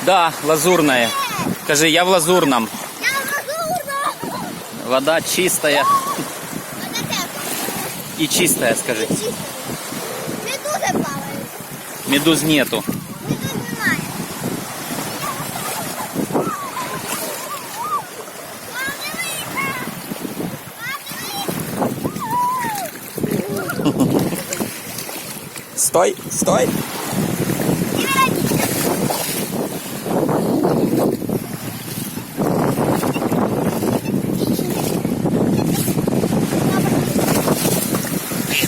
Да, лазурная. Скажи, я в лазурном. Я в лазурном. Вода чистая. Вода теплая. И чистая, скажи. Чисто. Медузи плавають. Медуз нету. Медуз немає. Стой, стой.